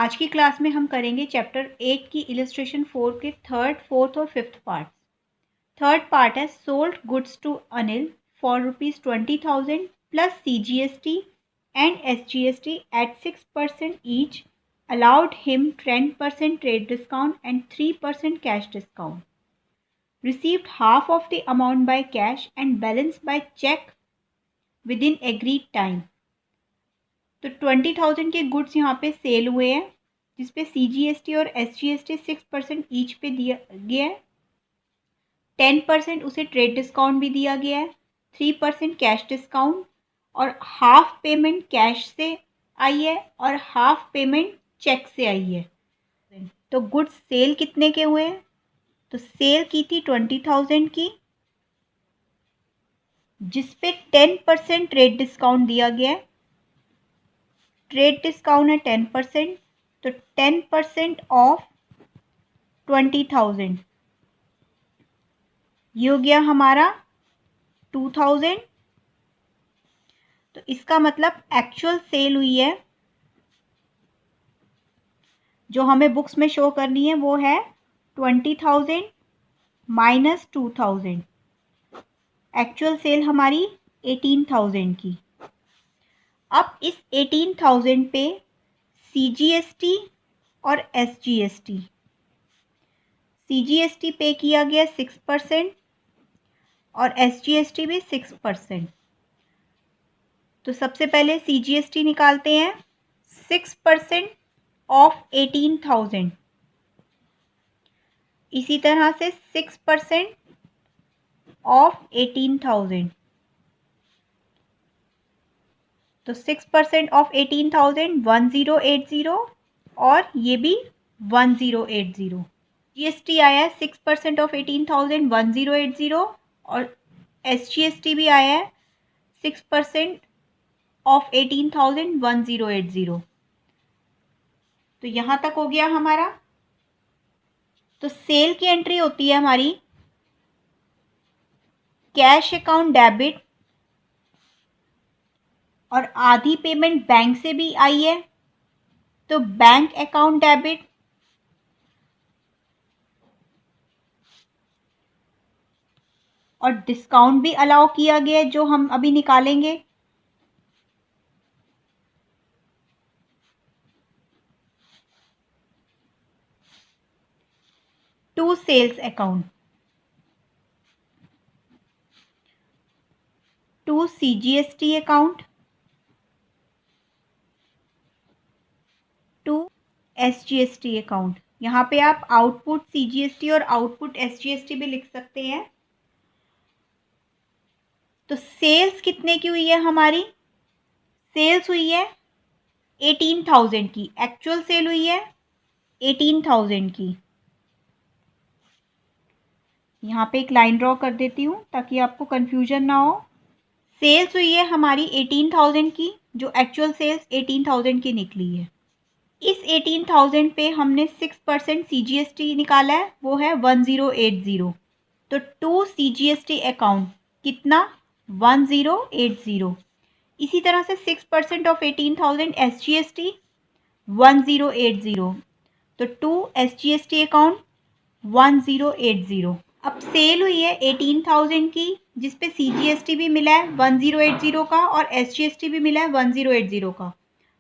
आज की क्लास में हम करेंगे चैप्टर 8 की इलस्ट्रेशन 4 के थर्ड, फोर्थ और फिफ्थ पार्ट। थर्ड पार्ट है sold goods to Anil for ₹20,000 plus CGST and SGST at 6% each, allowed him 10% trade discount and 3% cash discount. Received half of the amount by cash and balance by check within agreed time. तो 20,000 के goods यहाँ पे cell हुए हैं जिसपे CGST और SGST 6% each पे दिया गया है, 10% उसे ट्रेड डिस्काउंट भी दिया गया है, 3% कैश डिस्काउंट और हाफ पेमेंट कैश से आई है और हाफ पेमेंट चेक से आई है। तो गुड्स सेल कितने के हुए हैं? तो सेल की थी 20,000 की जिसपे 10% ट्रेड डिस्काउंट दिया गया है। ट्रेड डिस्काउंट है 10%, तो 10% ऑफ 20,000 ये हो गया हमारा 2,000। तो इसका मतलब एक्चुअल सेल हुई है जो हमें बुक्स में शो करनी है वो है 20,000 माइनस 2,000। एक्चुअल सेल हमारी 18,000 की। अब इस 18,000 पे CGST और SGST, CGST पे किया गया 6% और SGST भी 6%। तो सबसे पहले CGST निकालते हैं। 6% ऑफ 18,000, इसी तरह से 6% ऑफ 18,000, तो 6% ऑफ 18,000 1080 और ये भी 1080। GST आया है 6% ऑफ 18,000 1080 और SGST भी आया है 6% ऑफ 18,000 1080। तो यहाँ तक हो गया हमारा। तो सेल की एंट्री होती है हमारी कैश अकाउंट डेबिट और आधी पेमेंट बैंक से भी आई है तो बैंक अकाउंट डेबिट और डिस्काउंट भी अलाउ किया गया है जो हम अभी निकालेंगे। To sales account, to CGST account, to SGST account. यहाँ पे आप आउटपुट CGST और आउटपुट SGST भी लिख सकते हैं। तो सेल्स कितने की हुई है हमारी? सेल्स हुई है 18,000 की। एक्चुअल सेल हुई है 18,000 की। यहाँ पे एक लाइन ड्रॉ कर देती हूँ ताकि आपको कंफ्यूजन ना हो। सेल्स हुई है हमारी 18,000 की, जो एक्चुअल सेल्स 18,000 की निकली है। इस 18,000 पे हमने 6% CGST निकाला है, वो है 1080। तो टू CGST अकाउंट कितना? 1080। इसी तरह से 6% ऑफ 18,000 SGST 1080, तो टू SGST अकाउंट 1080। अब सेल हुई है 18,000 की जिसपे CGST भी मिला है 1080 का और SGST भी मिला है 1080 का।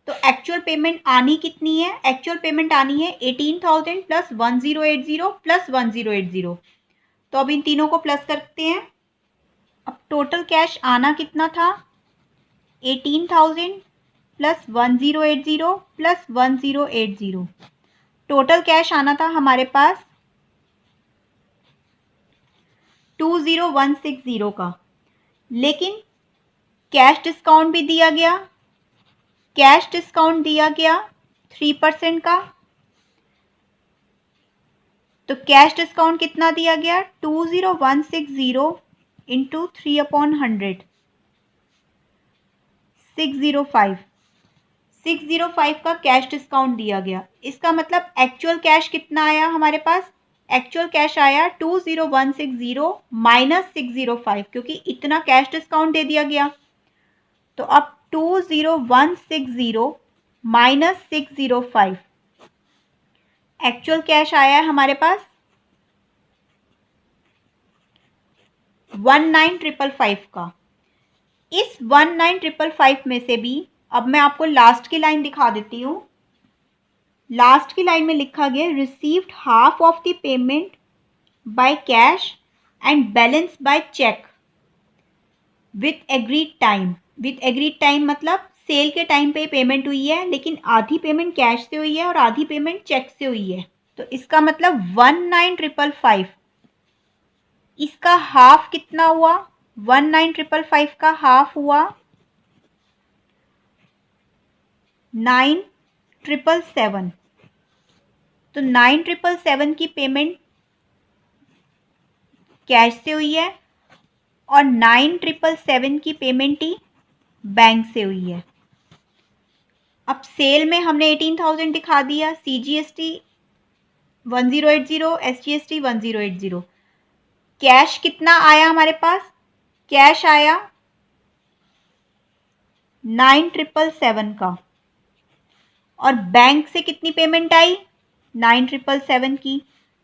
तो एक्चुअल पेमेंट आनी कितनी है? एक्चुअल पेमेंट आनी है 18,000 प्लस 1080 प्लस 1080। तो अब इन तीनों को प्लस करते हैं। अब टोटल कैश आना कितना था? 18,000 प्लस 1080 प्लस 1080। टोटल कैश आना था हमारे पास 20,160 का, लेकिन कैश डिस्काउंट भी दिया गया। कैश डिस्काउंट दिया गया 3% का। तो कैश डिस्काउंट कितना दिया गया? 20,160 इंटू 3/100 605। 605 का कैश डिस्काउंट दिया गया। इसका मतलब एक्चुअल कैश कितना आया हमारे पास? एक्चुअल कैश आया 20,160 माइनस 605, क्योंकि इतना कैश डिस्काउंट दे दिया गया। तो अब 20,160 माइनस 605, एक्चुअल कैश आया है हमारे पास 19,555 का। इस 19,555 में से भी अब मैं आपको लास्ट की लाइन दिखा देती हूँ। लास्ट की लाइन में लिखा गया received half of the payment by cash and balance by cheque with agreed time. With agreed time मतलब सेल के टाइम पे पेमेंट हुई है, लेकिन आधी पेमेंट कैश से हुई है और आधी पेमेंट चेक से हुई है। तो इसका मतलब 19,555 इसका हाफ कितना हुआ? 19,555 का हाफ हुआ 9,777। तो 9,777 की पेमेंट कैश से हुई है और 9,777 की पेमेंट ही बैंक से हुई है। अब सेल में हमने 18,000 दिखा दिया, CGST 1080, SGST 1080। कैश कितना आया हमारे पास? कैश आया 9,777 का और बैंक से कितनी पेमेंट आई? 9,777 की।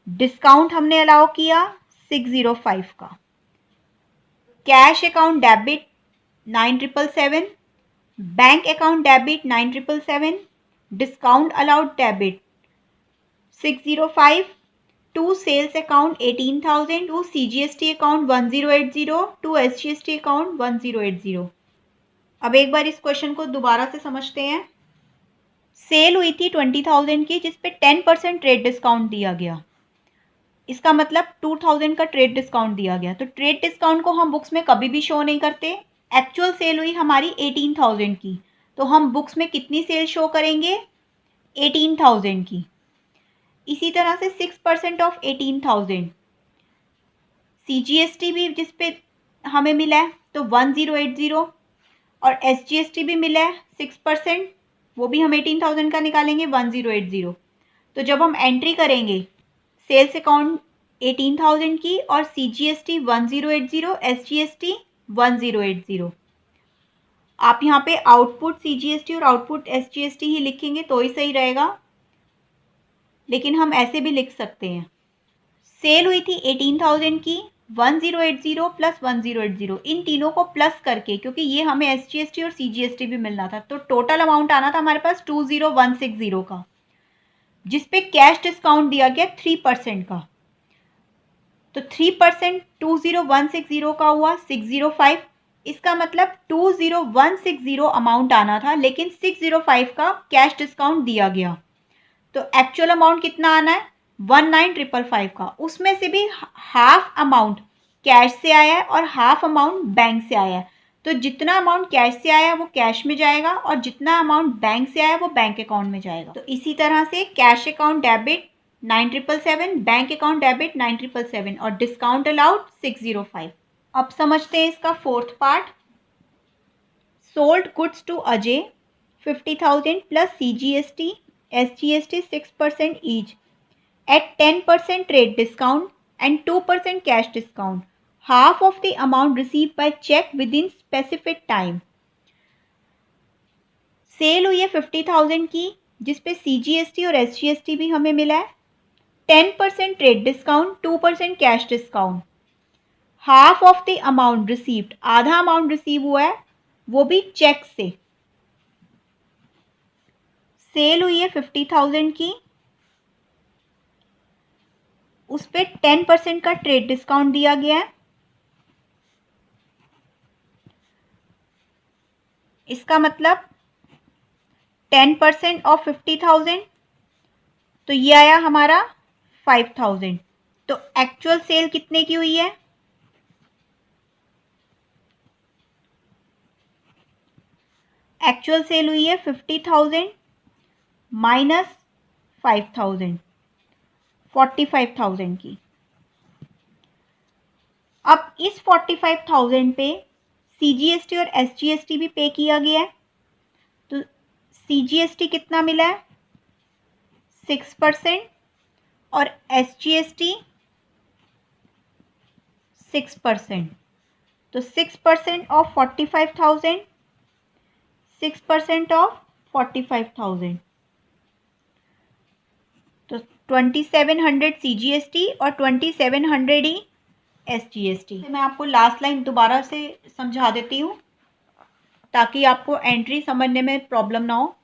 डिस्काउंट हमने अलाउ किया 605 का। Cash account debit 9,777, bank account debit 9,777, discount allowed debit 605, to sales account 18,000, to CGST account 1080, to SGST account 1080। अब एक बार इस क्वेश्चन को दोबारा से समझते हैं। सेल हुई थी 20,000 की, जिसपे 10% ट्रेड डिस्काउंट दिया गया। इसका मतलब 2,000 का ट्रेड डिस्काउंट दिया गया। तो ट्रेड डिस्काउंट को हम बुक्स में कभी भी शो नहीं करते। एक्चुअल सेल हुई हमारी 18,000 की, तो हम बुक्स में कितनी सेल शो करेंगे? 18,000 की। इसी तरह से 6% ऑफ 18,000 CGST भी जिस पे हमें मिला है तो 1080 और SGST भी मिला है 6%, वो भी हम 18,000 का निकालेंगे 1080। तो जब हम एंट्री करेंगे सेल्स अकाउंट 18,000 की और CGST 1080, SGST 1080, आप यहाँ पे आउटपुट CGST और आउटपुट SGST ही लिखेंगे तो ही सही रहेगा, लेकिन हम ऐसे भी लिख सकते हैं। सेल हुई थी 18,000 की, 1080 प्लस 1080 इन तीनों को प्लस करके, क्योंकि ये हमें SGST और CGST भी मिलना था, तो टोटल अमाउंट आना था हमारे पास 20,160 का, जिसपे कैश डिस्काउंट दिया गया 3% का। तो 3% 20,160 का हुआ 605। इसका मतलब 20,160 अमाउंट आना था, लेकिन 605 का कैश डिस्काउंट दिया गया। तो एक्चुअल अमाउंट कितना आना है? 19,555 का। उसमें से भी हाफ अमाउंट कैश से आया है और हाफ अमाउंट बैंक से आया है। तो जितना अमाउंट कैश से आया है वो कैश में जाएगा और जितना अमाउंट बैंक से आया है वो बैंक अकाउंट में जाएगा। तो इसी तरह से cash account debit 9,777, bank account debit 9,777 और डिस्काउंट अलाउड 605। अब समझते हैं इसका fourth part. Sold goods to Ajay 50,000 plus CGST SGST 6% each at 10% trade discount and 2% cash discount. Half of the amount received by check within specific time. Sale हुई है 50,000 की, जिसपे CGST और SGST भी हमें मिला है। 10% trade discount, 2% cash discount. Half of the amount received, आधा अमाउंट रिसीव हुआ है, वो भी चेक से। सेल हुई है 50,000 की, उस पर 10% का ट्रेड डिस्काउंट दिया गया है। इसका मतलब 10% ऑफ 50,000, तो ये आया हमारा 5,000। तो एक्चुअल सेल कितने की हुई है? एक्चुअल सेल हुई है 50,000 माइनस 5,000, 45,000 की। अब इस 45,000 पे CGST और SGST भी पे किया गया है। तो CGST कितना मिला है? 6% और SGST 6%। तो 6% ऑफ 45,000, 6% ऑफ 45,000, तो 2700 CGST और 2700 ही SGST। मैं आपको लास्ट लाइन दोबारा से समझा देती हूँ ताकि आपको एंट्री समझने में प्रॉब्लम ना हो।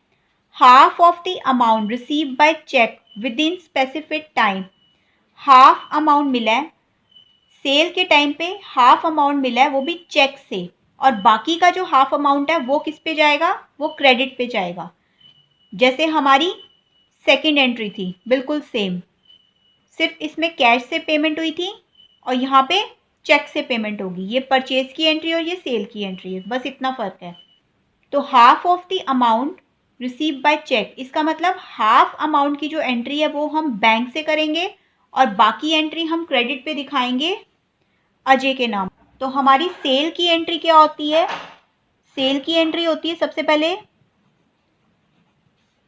Half of the amount receive by cheque within specific time. Half amount मिला है सेल के टाइम पे, हाफ अमाउंट मिला है वो भी चेक से, और बाकी का जो हाफ अमाउंट है वो किस पे जाएगा, वो क्रेडिट पे जाएगा। जैसे हमारी सेकंड एंट्री थी बिल्कुल सेम, सिर्फ इसमें कैश से पेमेंट हुई थी और यहाँ पे चेक से पेमेंट होगी। ये परचेज की एंट्री और ये सेल की एंट्री है, बस इतना फ़र्क है। तो half of the amount receive by cheque, इसका मतलब हाफ अमाउंट की जो एंट्री है वो हम बैंक से करेंगे और बाकी एंट्री हम क्रेडिट पे दिखाएंगे अजय के नाम। तो हमारी सेल की एंट्री क्या होती है, सेल की एंट्री होती है सबसे पहले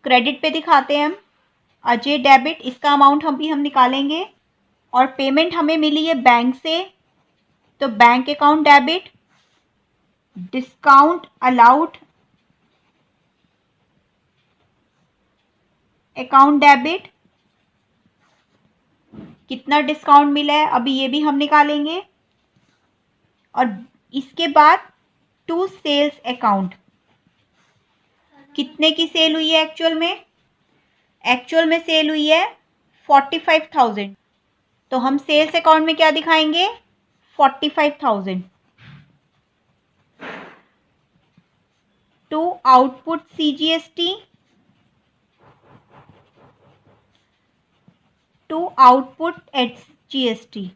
क्रेडिट पे दिखाते हैं हम अजय डेबिट, इसका अमाउंट हम निकालेंगे, और पेमेंट हमें मिली है बैंक से तो bank account debit, discount allowed account debit, कितना डिस्काउंट मिला है अभी ये भी हम निकालेंगे, और इसके बाद टू सेल्स अकाउंट, कितने की सेल हुई है एक्चुअल में सेल हुई है 45,000, तो हम सेल्स अकाउंट में क्या दिखाएंगे 45,000। To output CGST, to output HGST।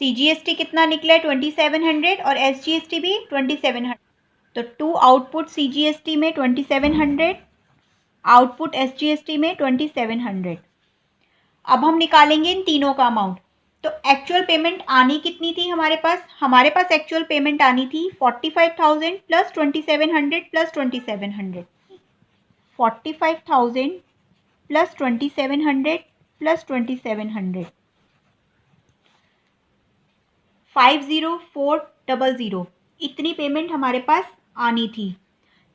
CGST कितना निकला है 2700 और SGST भी 2700, तो टू आउटपुट CGST में 2700, आउटपुट SGST में 2700। अब हम निकालेंगे इन तीनों का अमाउंट। तो एक्चुअल पेमेंट आनी कितनी थी हमारे पास एक्चुअल पेमेंट आनी थी 45,000 प्लस 2700 प्लस 2700, 45,000 प्लस 2700 प्लस 2700, 50400, इतनी पेमेंट हमारे पास आनी थी।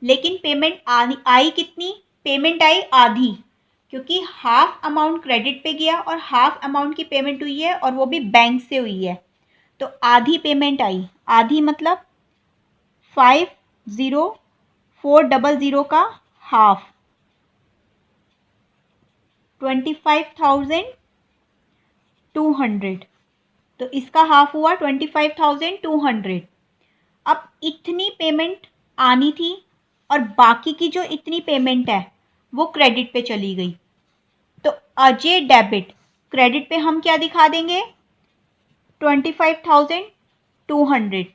लेकिन पेमेंट आई कितनी, पेमेंट आई आधी, क्योंकि हाफ अमाउंट क्रेडिट पे गया और हाफ अमाउंट की पेमेंट हुई है और वो भी बैंक से हुई है, तो आधी पेमेंट आई। आधी मतलब 50400 का हाफ 25,200, तो इसका हाफ हुआ 25,200। अब इतनी पेमेंट आनी थी और बाकी की जो इतनी पेमेंट है वो क्रेडिट पे चली गई, तो अजय डेबिट, क्रेडिट पे हम क्या दिखा देंगे 25,200,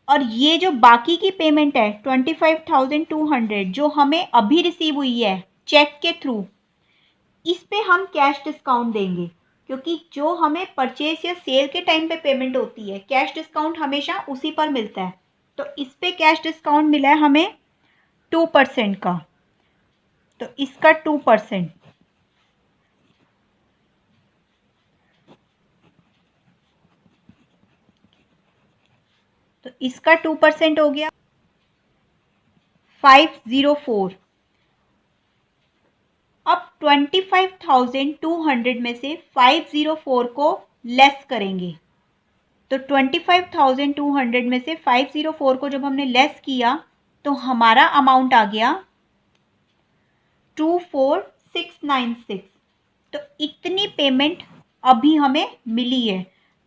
और ये जो बाकी की पेमेंट है 25,200 जो हमें अभी रिसीव हुई है चेक के थ्रू, इस पे हम कैश डिस्काउंट देंगे, क्योंकि जो हमें परचेज या सेल के टाइम पे पेमेंट होती है कैश डिस्काउंट हमेशा उसी पर मिलता है, तो इस पे कैश डिस्काउंट मिला है हमें 2% का, तो इसका 2%, तो इसका 2% हो गया 504। अब 25,200 में से 504 को लेस करेंगे, तो 25,200 में से 504 को जब हमने लेस किया तो हमारा अमाउंट आ गया 24,696, तो इतनी पेमेंट अभी हमें मिली है।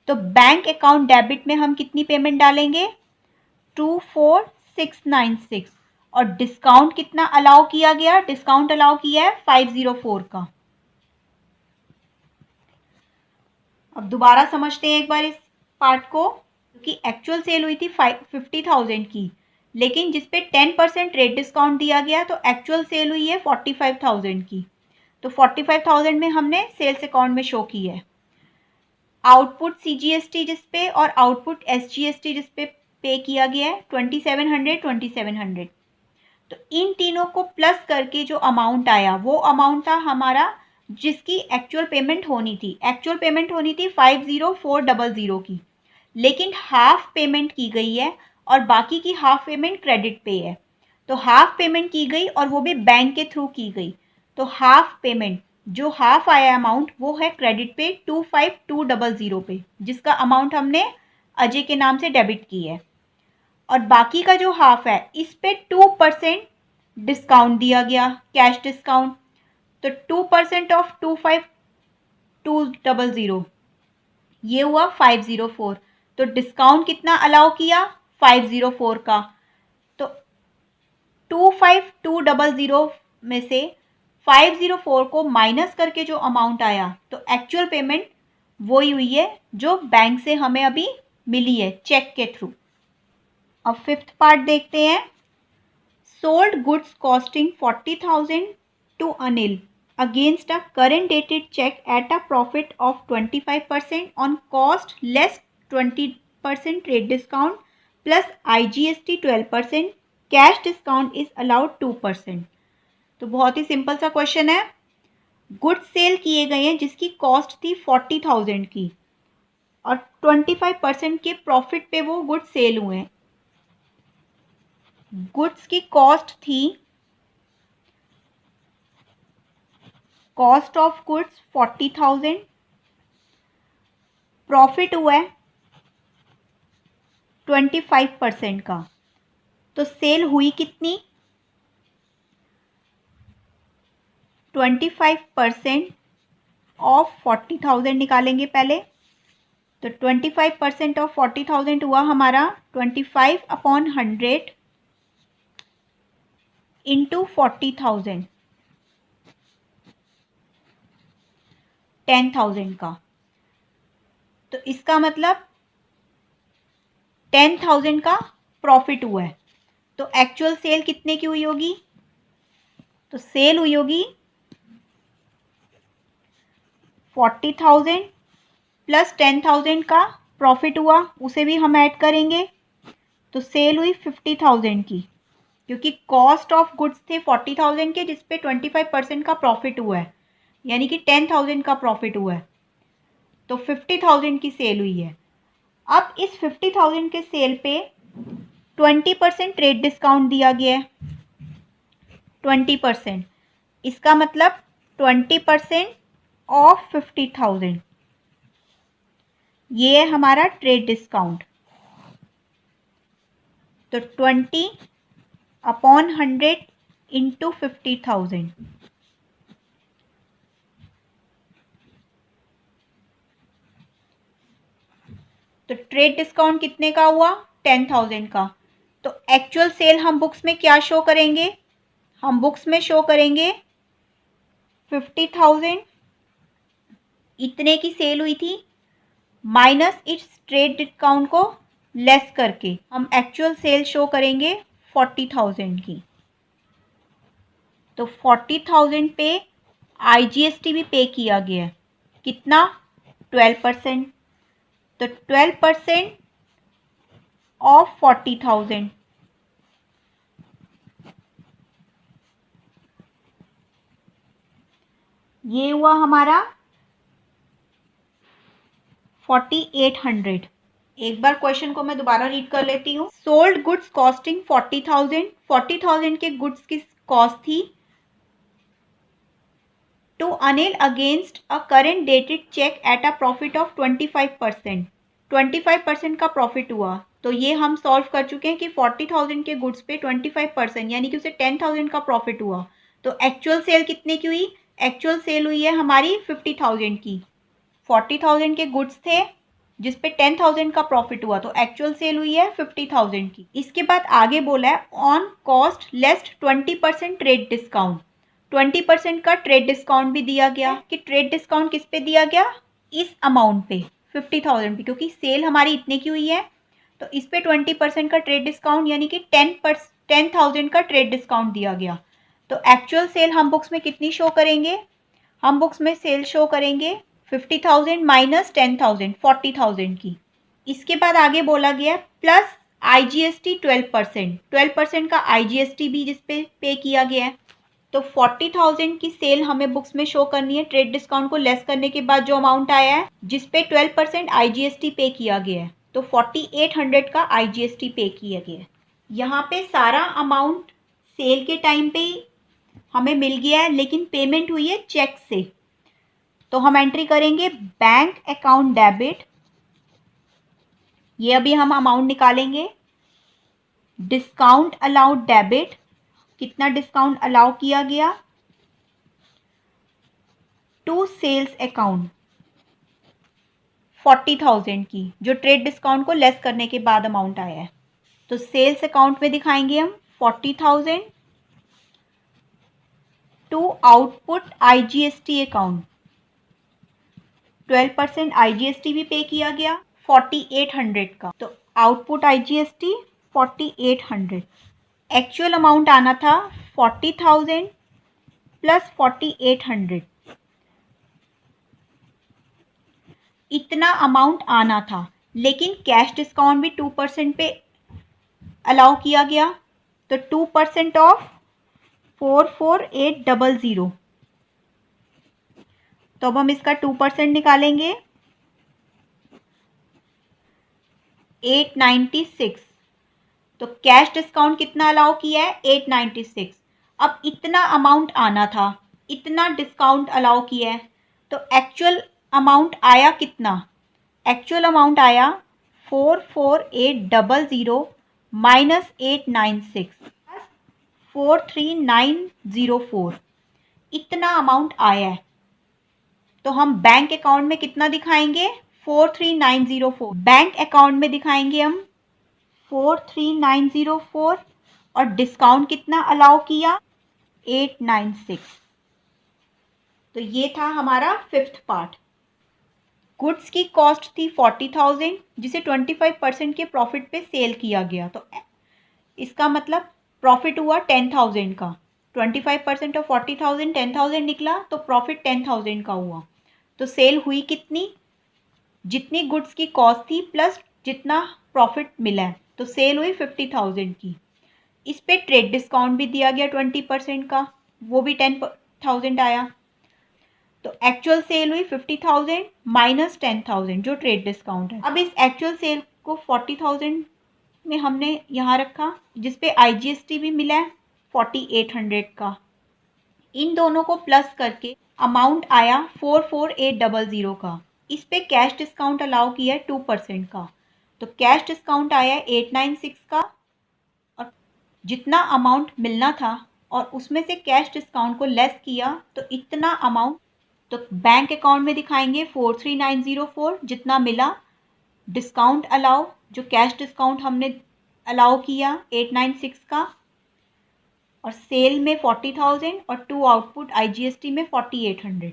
तो बैंक अकाउंट डेबिट में हम कितनी पेमेंट डालेंगे 24,696, और डिस्काउंट कितना अलाउ किया गया, डिस्काउंट अलाउ किया है 504 का। अब दोबारा समझते हैं एक बार इस पार्ट को, क्योंकि एक्चुअल सेल हुई थी 50,000 की, लेकिन जिसपे 10% रेट डिस्काउंट दिया गया तो एक्चुअल सेल हुई है 45,000 की, तो 45,000 में हमने सेल्स अकाउंट में शो की है। आउटपुट CGST जिसपे और आउटपुट SGST जिसपे पे किया गया है 2700, तो इन तीनों को प्लस करके जो अमाउंट आया वो अमाउंट था हमारा जिसकी एक्चुअल पेमेंट होनी थी। एक्चुअल पेमेंट होनी थी 50400 की, लेकिन हाफ पेमेंट की गई है और बाकी की हाफ पेमेंट क्रेडिट पे है, तो हाफ पेमेंट की गई और वो भी बैंक के थ्रू की गई। तो हाफ पेमेंट, जो हाफ आया अमाउंट, वो है क्रेडिट पे 25200 पे, जिसका अमाउंट हमने अजय के नाम से डेबिट की है। और बाकी का जो हाफ है, इस पे 2% डिस्काउंट दिया गया, कैश डिस्काउंट। तो 2% ऑफ 25200 ये हुआ 504। तो डिस्काउंट कितना अलाउ किया? 504 का। तो 25200 में से 504 को माइनस करके जो अमाउंट आया, तो एक्चुअल पेमेंट वही हुई है जो बैंक से हमें अभी मिली है चेक के थ्रू। अब फिफ्थ पार्ट देखते हैं। Sold goods costing 40,000 to Anil against a current dated check at a profit of 25% on cost less 20% trade discount plus IGST 12%, cash discount is allowed 2%। तो बहुत ही सिंपल सा क्वेश्चन है। गुड्स सेल किए गए हैं जिसकी कॉस्ट थी 40,000 की और 25% के प्रॉफिट पे वो गुड्स सेल हुए हैं। गुड्स की कॉस्ट थी, कॉस्ट ऑफ गुड्स 40,000, प्रॉफिट हुआ है 25% का। तो सेल हुई कितनी? 25% ऑफ 40,000 निकालेंगे पहले। तो 25% ऑफ 40,000 हुआ हमारा 25/100 इंटू 40,000, 10,000 का। तो इसका मतलब 10,000 का प्रॉफिट हुआ है। तो एक्चुअल सेल कितने की हुई होगी? तो सेल हुई होगी 40,000 प्लस 10,000 का प्रॉफिट हुआ, उसे भी हम ऐड करेंगे। तो सेल हुई 50,000 की, क्योंकि कॉस्ट ऑफ गुड्स थे 40,000 के, जिसपे 25% का प्रॉफिट हुआ है, यानी कि 10,000 का प्रॉफिट हुआ है। तो 50,000 की सेल हुई है। अब इस 50,000 के सेल पे 20% ट्रेड डिस्काउंट दिया गया है। 20%, इसका मतलब 20% ऑफ 50,000, ये है हमारा ट्रेड डिस्काउंट। तो 20/100 इंटू 50,000। तो ट्रेड डिस्काउंट कितने का हुआ? 10,000 का। तो एक्चुअल सेल हम बुक्स में क्या शो करेंगे? हम बुक्स में शो करेंगे 50,000 इतने की सेल हुई थी, माइनस इस ट्रेड डिस्काउंट को लेस करके हम एक्चुअल सेल शो करेंगे 40,000 की। तो 40,000 पे IGST भी पे किया गया है। कितना? 12%। तो 12% ऑफ 40,000, ये हुआ हमारा 4,800। एक बार क्वेश्चन को मैं दोबारा रीड कर लेती हूँ। सोल्ड गुड्स कॉस्टिंग 40,000, 40,000 के गुड्स की कॉस्ट थी to Anil against a current dated cheque at a profit of 25%। 25% का प्रॉफिट हुआ। तो ये हम सॉल्व कर चुके हैं कि 40,000 के गुड्स पे 25%, यानी कि उसे 10,000 का प्रॉफिट हुआ। तो एक्चुअल सेल कितने की हुई? एक्चुअल सेल हुई है हमारी 50,000 की। 40,000 के गुड्स थे जिसपे 10,000 का प्रॉफिट हुआ, तो एक्चुअल सेल हुई है 50,000 की। इसके बाद आगे बोला है on cost less 20% trade discount. 20% का ट्रेड डिस्काउंट भी दिया गया कि ट्रेड डिस्काउंट किस पे दिया गया? इस अमाउंट पे 50,000 पे, क्योंकि सेल हमारी इतने की हुई है। तो इस पे 20% का ट्रेड डिस्काउंट, यानी कि 10,000 का ट्रेड डिस्काउंट दिया गया। तो एक्चुअल सेल हम बुक्स में कितनी शो करेंगे? हम बुक्स में सेल शो करेंगे 50,000 माइनस 10,000, 40,000 की। इसके बाद आगे बोला गया प्लस IGST 12%, 12% का IGST भी जिस पे पे किया गया है। तो 40,000 की सेल हमें बुक्स में शो करनी है ट्रेड डिस्काउंट को लेस करने के बाद जो अमाउंट आया है, जिस पे 12% IGST पे किया गया है। तो 4,800 का IGST पे किया गया है। यहाँ पे सारा अमाउंट सेल के टाइम पे हमें मिल गया है, लेकिन पेमेंट हुई है चेक से, तो हम एंट्री करेंगे बैंक अकाउंट डेबिट। ये अभी हम अमाउंट निकालेंगे। डिस्काउंट अलाउड डेबिट, कितना डिस्काउंट अलाउ किया गया, टू सेल्स अकाउंट 40,000 की, जो ट्रेड डिस्काउंट को लेस करने के बाद अमाउंट आया है। तो सेल्स अकाउंट में दिखाएंगे हम 40,000 to output IGST account, 12% IGST भी पे किया गया 4800 का। तो आउटपुट आईजीएसटी 4800। एक्चुअल अमाउंट आना था 40,000 प्लस 4800, इतना अमाउंट आना था, लेकिन कैश डिस्काउंट भी 2% पे अलाउ किया गया, तो 2% ऑफ 44800। तो अब हम इसका 2% निकालेंगे 896। तो कैश डिस्काउंट कितना अलाउ किया है 896। अब इतना अमाउंट आना था, इतना डिस्काउंट अलाउ किया है, तो एक्चुअल अमाउंट आया कितना, एक्चुअल अमाउंट आया 44800 माइनस 896 43904, इतना अमाउंट आया है। तो हम बैंक अकाउंट में कितना दिखाएंगे 43904, बैंक अकाउंट में दिखाएंगे हम 43904, और डिस्काउंट कितना अलाउ किया 896। तो ये था हमारा फिफ्थ पार्ट। गुड्स की कॉस्ट थी 40,000, जिसे 25% के प्रॉफिट पे सेल किया गया, तो इसका मतलब प्रॉफिट हुआ 10,000 का। 25% ऑफ 40,000 10,000 निकला, तो प्रॉफिट 10,000 का हुआ। तो सेल हुई कितनी, जितनी गुड्स की कॉस्ट थी प्लस जितना प्रॉफिट मिला है, तो सेल हुई 50,000 की। इस पे ट्रेड डिस्काउंट भी दिया गया 20% का, वो भी 10,000 आया। तो एक्चुअल सेल हुई 50,000 माइनस 10,000 जो ट्रेड डिस्काउंट है। अब इस एक्चुअल सेल को 40,000 में हमने यहाँ रखा, जिसपे आईजीएसटी भी मिला है 4800 का। इन दोनों को प्लस करके अमाउंट आया 44800 का। इस पे कैश डिस्काउंट अलाउ किया है 2% का, तो कैश डिस्काउंट आया 896 का, और जितना अमाउंट मिलना था और उसमें से कैश डिस्काउंट को लेस किया, तो इतना अमाउंट, तो बैंक अकाउंट में दिखाएंगे 43904 जितना मिला, डिस्काउंट अलाउ जो कैश डिस्काउंट हमने अलाउ किया 896 का, और सेल में 40,000 और टू आउटपुट आईजीएसटी में 4800।